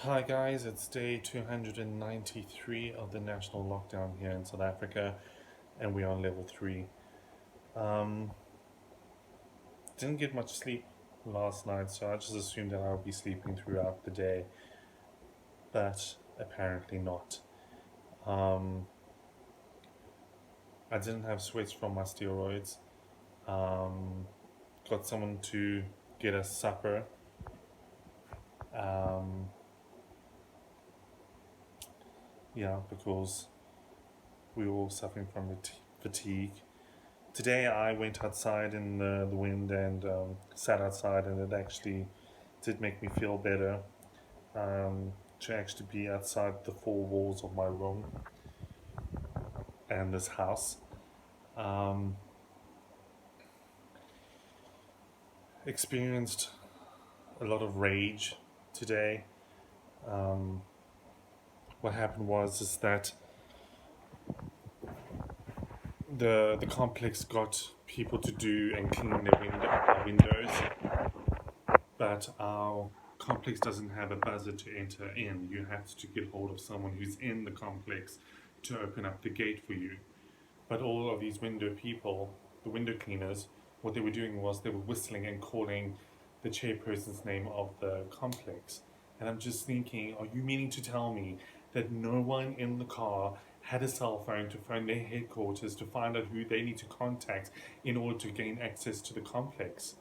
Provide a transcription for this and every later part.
Hi guys, it's day 293 of the national lockdown here in South Africa, and we're on level 3. Um, didn't get much sleep last night, so I just assumed that I would be sleeping throughout the day, but apparently not. Um, I didn't have sweats from my steroids. Um, got someone to get us supper. Um, yeah, because we were all suffering from fatigue. Today I went outside in the wind and sat outside, and it actually did make me feel better to actually be outside the four walls of my room and this house. Um, Experienced a lot of rage today. Um, what happened was is that the complex got people to do and clean our windows, but our complex doesn't have a buzzer to enter in. You have to get hold of someone who's in the complex to open up the gate for you. But all of these window people, the window cleaners, what they were doing was they were whistling and calling the chairperson's name of the complex. And I'm just thinking, are you meaning to tell me that no one in the car had a cell phone to phone their headquarters to find out who they need to contact in order to gain access to the complex?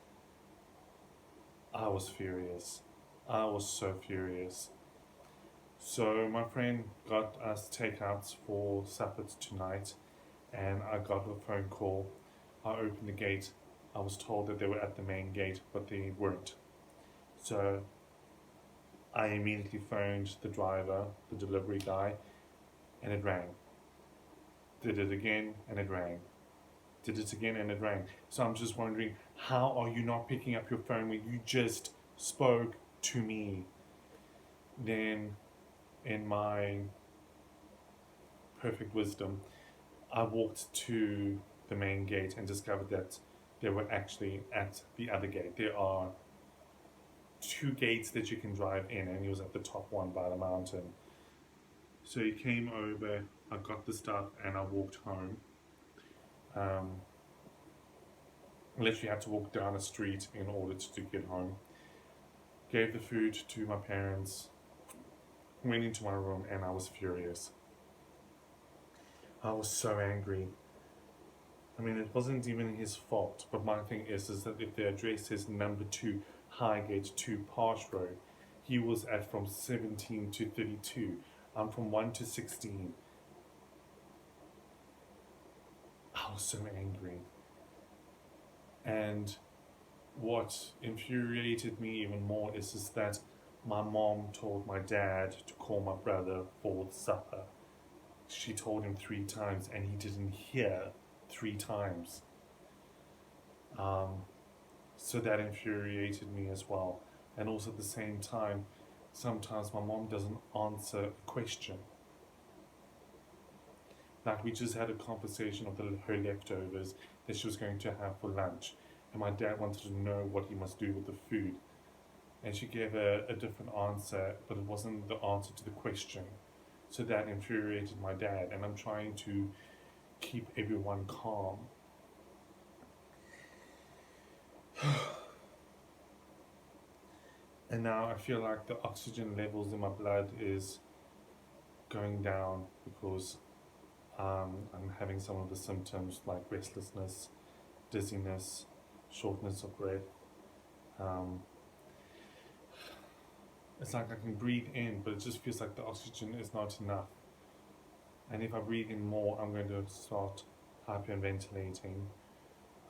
I was furious. I was so furious. So my friend got us takeouts for supper tonight, and I got a phone call. I opened the gate. I was told that they were at the main gate, but they weren't. So I immediately phoned the driver, the delivery guy, and it rang. Did it again, and it rang. Did it again, and it rang. So I'm just wondering, how are you not picking up your phone when you just spoke to me? Then, in my perfect wisdom, I walked to the main gate and discovered that they were actually at the other gate. There are two gates that you can drive in, and he was at the top one by the mountain. So he came over, I got the stuff, and I walked home. Um, Literally had to walk down a street in order to get home. Gave the food to my parents, went into my room, and I was furious. I was so angry. I mean, it wasn't even his fault, but my thing is that if the address is number 2, Highgate 2, Parsh Road, he was at from 17 to 32. I'm from 1 to 16. I was so angry. And what infuriated me even more is that my mom told my dad to call my brother for supper. She told him 3 times, and he didn't hear 3 times. So that infuriated me as well. And also at the same time, sometimes my mom doesn't answer a question. Like, we just had a conversation of her leftovers that she was going to have for lunch, and my dad wanted to know what he must do with the food. And she gave a different answer, but it wasn't the answer to the question. So that infuriated my dad, and I'm trying to keep everyone calm. And now I feel like the oxygen levels in my blood is going down because I'm having some of the symptoms like restlessness, dizziness, shortness of breath. Um, it's like I can breathe in, but it just feels like the oxygen is not enough. And if I breathe in more, I'm going to start hyperventilating.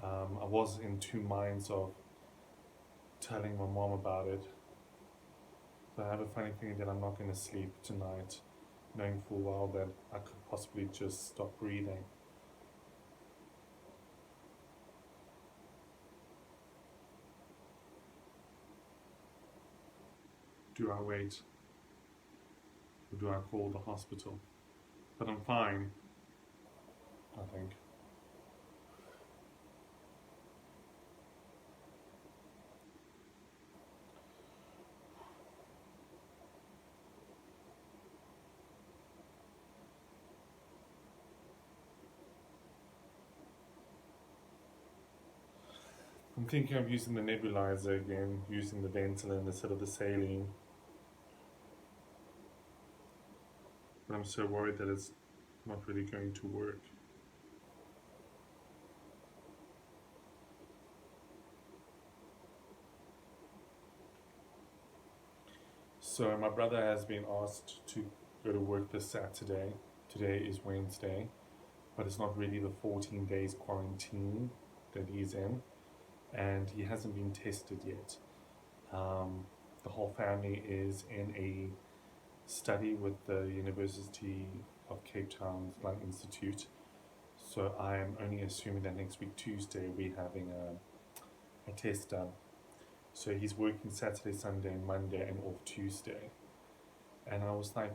I was in 2 minds of telling my mom about it, but I have a funny feeling that I'm not going to sleep tonight, knowing full well that I could possibly just stop breathing. Do I wait, or do I call the hospital? But I'm fine, I think. I'm thinking of using the nebulizer again, using the Ventolin instead of the saline. But I'm so worried that it's not really going to work. So my brother has been asked to go to work this Saturday. Today is Wednesday, but it's not really the 14 days quarantine that he's in, and he hasn't been tested yet. The whole family is in a study with the University of Cape Town's Lung Institute. So I'm only assuming that next week, Tuesday, we're having a test done. So he's working Saturday, Sunday, and Monday, and off Tuesday. And I was like,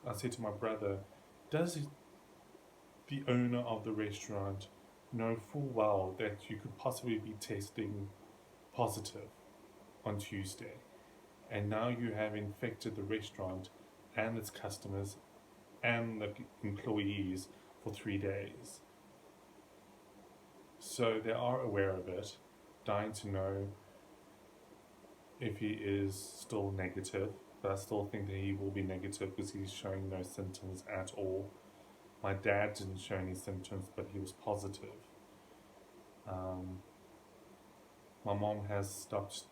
I said to my brother, does the owner of the restaurant know full well that you could possibly be testing positive on Tuesday? And now you have infected the restaurant and its customers and the employees for 3 days. So they are aware of it, dying to know if he is still negative, but I still think that he will be negative because he's showing no symptoms at all. My dad didn't show any symptoms, but he was positive. My mom has stopped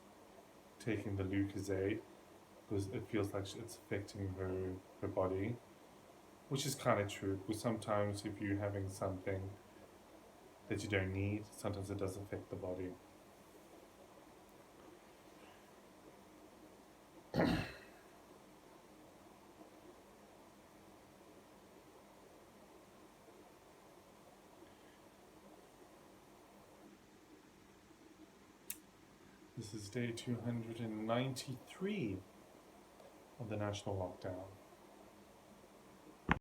taking the Lucozade because it feels like it's affecting her body, which is kind of true. Because sometimes if you're having something that you don't need, sometimes it does affect the body. This is day 293 of the national lockdown.